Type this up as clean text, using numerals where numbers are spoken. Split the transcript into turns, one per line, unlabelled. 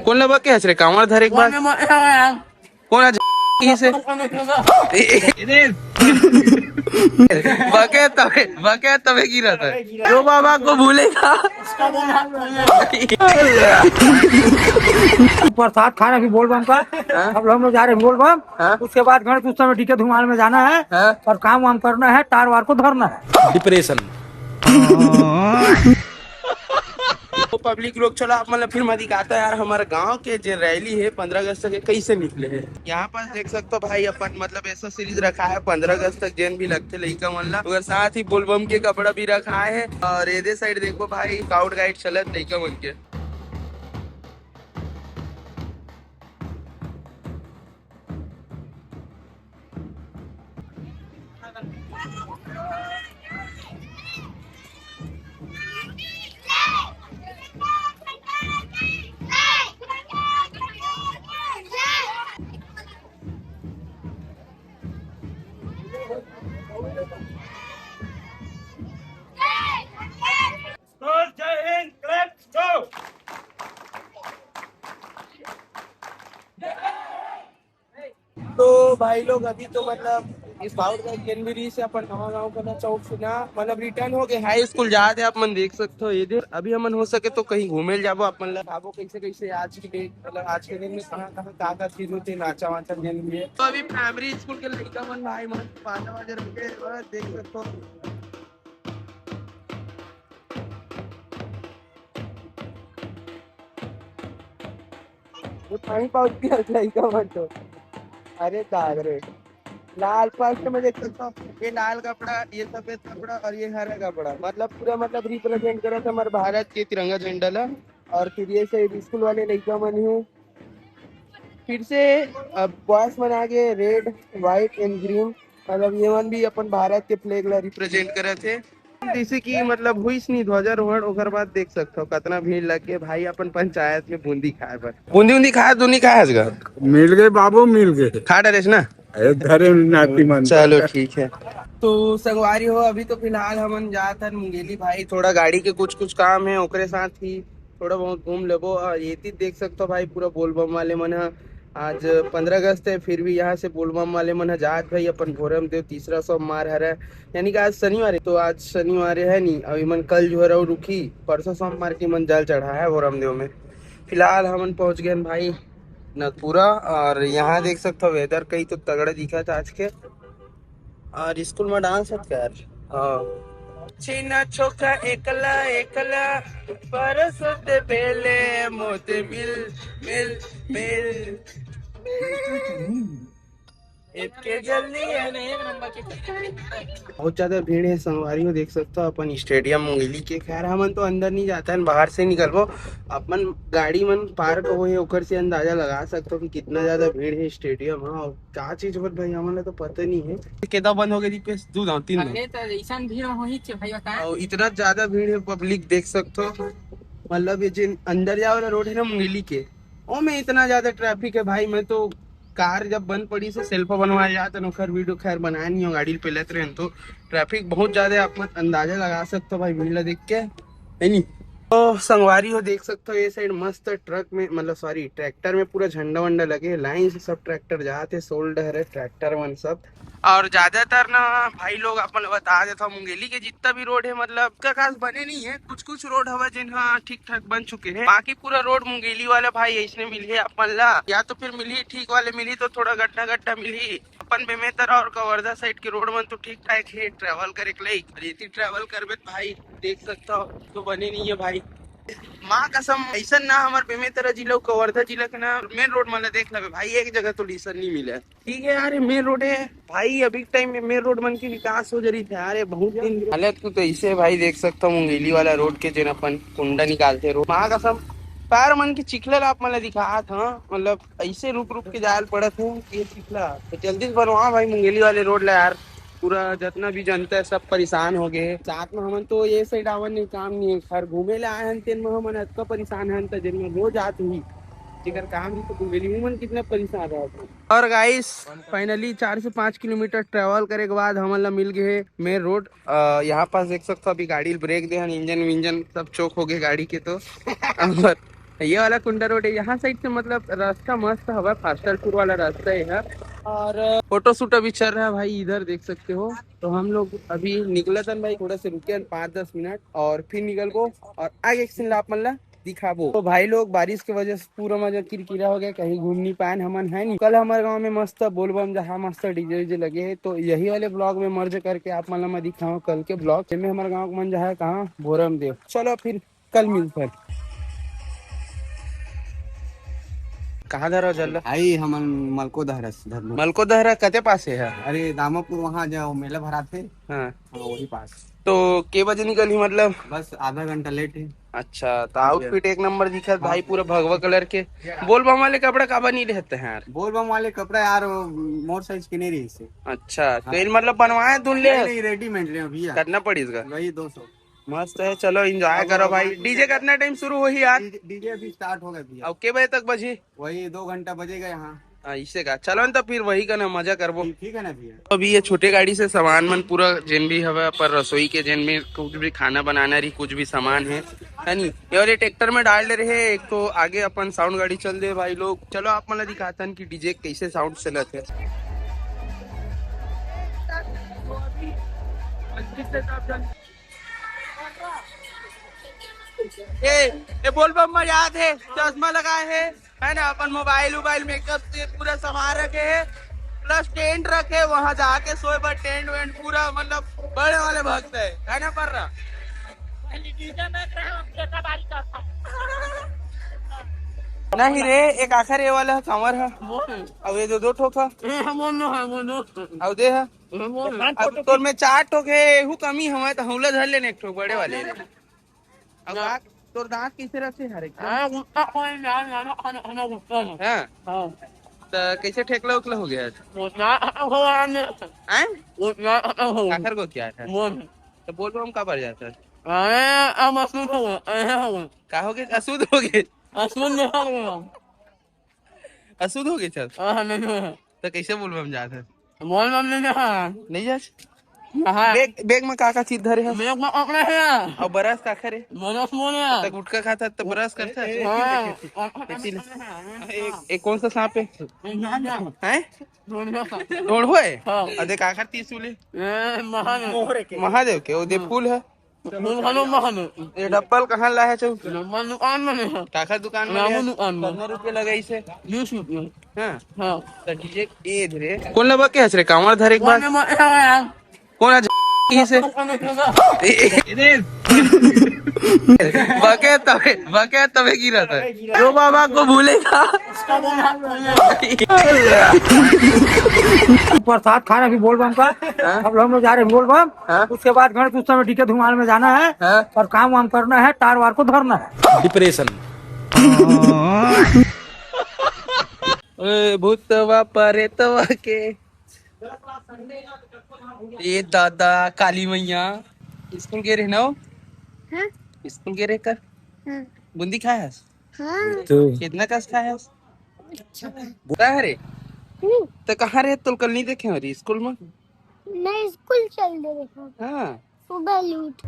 कोण बघ हस रे कामावर धर एक बार कौन आज से बके तबे गिरा था जो बाबा को भूलेगा।
प्रसाद खाना भी बोल बम का। अब हम लोग जा रहे हैं बोल बम। उसके बाद गणेश उत्सव में डीके धुमाल में जाना है और काम वाम करना है, तार वार को धरना है।
डिप्रेशन तो पब्लिक लोग चलो आप मतलब फिल्म दिखाता है यार हमारे गांव के जो रैली है 15 अगस्त तक कैसे निकले हैं। यहाँ पर देख सकते हो भाई अपन मतलब ऐसा सीरीज रखा है 15 अगस्त तक जैन भी लगते लड़का मल्ला मगर साथ ही बोलबम के कपड़ा भी रखा है और ये साइड देखो भाई स्काउट गाइड चलत लड़का मन के। तो भाई लोग अभी तो मतलब इस बाउट का जनवरी से अपन नवा गाँव का चौक से ना मतलब रिटर्न हो गए हाई स्कूल जाते आप मन देख सकते हो ये अभी हमन हो सके तो कहीं घूमे जाबो अपन लगाबो कैसे कैसे आज की डेट मतलब आज के दिन में कहाँ का चीज होती है नाचा वाचा दिन भी है। तो अभी प्राइमरी स्कूल के लड़का मन भाई मन 5 बजे रुके देख सकते हो। वो पानी पाउच भी लड़का मन तो अरे दाग रे लाल फर्स्ट में देख सकता हूँ ये लाल कपड़ा ये सफेद कपड़ा और ये हरा कपड़ा मतलब पूरा मतलब रिप्रेजेंट करा था हमारे भारत के तिरंगा झंडा ला। और फिर ये से स्कूल वाले लड़का मन है फिर से अब बॉयस मन आगे रेड व्हाइट एंड ग्रीन मतलब ये मन भी अपन भारत के फ्लैग ला रिप्रेजेंट करे थे जैसे कि मतलब हुई नहीं ध्वजारोहण ओकर बाद देख सकते हो कितना भीड़ लग के भाई अपन पंचायत में बूंदी खाए पर बूंदी बूंदी खाए दूनी खाए
मिल गए बाबू मिल गए।
खा डरेस ना
धरे नाती मन।
चलो ठीक है तो संगवारी हो अभी तो फिलहाल हमन जात हन मुंगेली भाई थोड़ा गाड़ी के कुछ काम है ओकरे साथ ही थोड़ा बहुत घूम लेबो और ये चीज देख सकते हो भाई पूरा बोलबम वाले मन है आज 15 अगस्त है फिर भी यहाँ से बोलबम वाले मन है जात भाई अपन भोरम देव तीसरा सोमवार है यानी कि आज शनिवार है तो आज शनिवार है नहीं अभी मन कल जो है रुकी परसों सोमवार की मन जल चढ़ा है भोरम देव में। फिलहाल हमन पहुंच गए भाई नगपुरा और यहाँ देख सकते हो वेदर कहीं तो तगड़ा दिखा था आज के और स्कूल में डांस है यार। हाँ चीना छोका एकला एकला परसों बेले मोते मिल मिल मिल इतके जल्दी बहुत ज्यादा भीड़ है संगवारी में देख सकते हो अपन स्टेडियम मुंगेली के खैर हमन तो अंदर नहीं जाता है बाहर से निकलबो अपन गाड़ी मन पार्क हो है ओकर से अंदाजा लगा सकते हो कि कितना ज्यादा भीड़ है स्टेडियम। हाँ क्या चीज पर भाई हमारे तो पता नहीं है केदा बंद हो गई दीपेश 2-3
भीड़ होही भाई बताएं
इतना ज्यादा भीड़ है पब्लिक देख सकते हो मतलब ये जिन अंदर जाओ वाला रोड है ना मुंगेली के ओ में इतना ज्यादा ट्रैफिक है भाई मैं तो कार जब बंद पड़ी से सेल्फा बनवाया जाता है खैर वीडियो खैर बनाया नहीं हो गाड़ी पे लेते रहे तो ट्रैफिक बहुत ज्यादा आप अंदाजा लगा सकते हो भाई भीड़ देख के है नहीं। तो संगवारी हो देख सकते हो ये साइड मस्त ट्रक में मतलब सॉरी ट्रैक्टर में पूरा झंडा वंडा लगे लाइन से सब ट्रैक्टर जाते सोल्डर है ट्रैक्टर वन सब और ज्यादातर ना भाई लोग अपन बता देता हूँ मुंगेली के जितना भी रोड है मतलब का खास बने नहीं है कुछ रोड हवा जिन्हा ठीक ठाक बन चुके हैं बाकी पूरा रोड मुंगेली वाला भाई ऐसे मिली है अपन ला या तो फिर मिली ठीक वाले मिली तो थोड़ा गड्ढा गड्ढा मिली अपन बेमेतर और कवर्धा साइड के रोड में तो ठीक ठाक है ट्रेवल करे के लिए ट्रेवल करबे भाई देख सकता हो तो बने नहीं है भाई माँ कसम ऐसा ना हमारे बेमेतरा जिला कवर्धा जिला के ना मेन रोड मतलब देख ले भाई एक जगह तो लीसन नहीं मिला ठीक है यार मेन रोड है भाई अभी टाइम में मेन रोड मन की विकास हो रही थी यार बहुत दिन हालत तो ऐसे भाई देख सकता हूँ मुंगेली वाला रोड के जिन अपन कुंडा निकालते रोड माँ कसम पैर मन की चिखला आप मतलब दिखा था मतलब ऐसे रुक के जायल पड़ा था ये चिखला तो जल्दी से बनवा भाई मुंगेली वाले रोड ला यार पूरा जितना भी जनता है सब परेशान हो गए साथ में हमन तो ये साइड आवन नहीं काम नहीं है खैर घूमे ले आए हैं तेन में हमन इतना परेशान है जिन में रोज आते ही जेकर काम भी तो घूमेली हमन कितना परेशान रहा। और गाइस फाइनली 4 से 5 किलोमीटर ट्रेवल करे के बाद हमन ला मिल गए मेन रोड यहाँ पास देख सकते हो अभी गाड़ी ब्रेक दे इंजन विंजन सब चौक हो गए गाड़ी के तो ये वाला कुंडा रोड है, यहाँ साइड से मतलब रास्ता मस्त हवा, फास्टरपुर वाला रास्ता है यहाँ। और फोटो शूट अभी चल रहा है भाई, इधर देख सकते हो। तो हम लोग अभी निकला था भाई, थोड़ा से रुके 5-10 मिनट और फिर निकल को और आगे एक सीन आप मतलब दिखाबो। तो भाई लोग बारिश की वजह से पूरा मजा किरकिरा हो गया, कहीं घूम नहीं पाए हमन है नहीं। कल हमारे गांव में मस्त बोलबम जहाँ मस्त डीजे वीजे लगे है, तो यही वाले ब्लॉग में मर्ज करके आप मतलब मैं दिखाऊँ कल के ब्लॉग में। हमारे गाँव का मन जहाँ है कहाँ भोरम देव। चलो फिर कल मिलते हैं। कहाँ धरा जल
आई हमन मलको
मलको दहरा कते पास है?
अरे दामापुर वहाँ जो मेला भरा थे,
हाँ
हाँ वही पास।
तो के बजे निकली मतलब?
बस आधा घंटा लेट है।
अच्छा, तो आउटफिट एक नंबर दिखा भाई, पूरा भगवा कलर के। बोल बम वाले कपड़ा काबा नहीं रहते हैं यार?
बोल बम वाले कपड़ा यार मोर साइज के नहीं रही से।
अच्छा, तो इन मतलब बनवाए धुन ले?
नहीं रेडीमेड ले भैया,
करना पड़ी इसका
वही 200।
मस्त है, चलो एंजॉय करो भाई। डीजे कितना टाइम शुरू हो ही यार?
डीजे अभी स्टार्ट हो गया भैया।
अब के बजे तक बजी?
वही 2 घंटा बजेगा यहाँ।
इससे का चलो न, तो फिर वही का ना मजा करबो।
ठीक है ना भैया।
अभी ये छोटे गाड़ी से सामान मन पूरा जिन भी हवा पर रसोई के जिन में कुछ भी खाना बनाना रही, कुछ भी सामान है नहीं, ये वाले ट्रैक्टर में डाल रहे। एक तो आगे अपन साउंड गाड़ी चल दे भाई लोग। चलो आप मतलब दिखाता कि डीजे कैसे साउंड चलत है। ये बोल बम में याद है, चश्मा लगाए है ना, अपन मोबाइल मेकअप से पूरा सामान रखे है, प्लस टेंट रखे, वहां जाके सोए पर टेंट वेंट पूरा मतलब बड़े वाले भक्त है ना पर रहा। नहीं रे, एक आखिर ये वाला कंवर है, अब ये दो ठोक है, अब दे है, अब तो में 4 ठोक है, एहू कमी हमें तो हमला धर लेने एक ठोक बड़े वाले। अब तोर दांत कैसे रखे हर एक? तो कैसे ठेकला उकला हो गया? आखिर को क्या था? तो बोल रहा हूँ कब बढ़ जाता है? का हो गए? अशुद्ध हो गए? अशुद्ध हो गए? चल तो कैसे बोल हम जाते? नहीं जा बैग में काका चीज धरे है? और बरस का खरे तो गुटखा खाता तो बरस करता है। एक कौन सा सांप है? ढोड़ है और देख आखिर 30 सूले महादेव के वो दे फूल है। ये डब्बल कहाँ ला है? काका दुकान में 15 रुपये लगाई से। हाँ तो डीजे ए धरे कौन लबा के हंस रे कांवर धरे एक बार कौन आज से बके तबे गिरा था जो बाबा को भूलेगा।
प्रसाद खाना भी बोल बम का। अब हम लोग जा रहे हैं बोल बम, उसके बाद गणेश उत्सव में डीके धुमाल में जाना है और काम वाम करना है, तार वार को धरना है।
डिप्रेशन भूतवा परेतवा के ये दादा काली मैया स्कूल गे रहे ना? स्कूल गे रहे कर बूंदी खाया कितना कस खाया? कहाँ रे? तो कहाँ रहे? तो कल नहीं देखे हमारी स्कूल में?
नहीं स्कूल चल रहे।
हाँ
सुबह लूट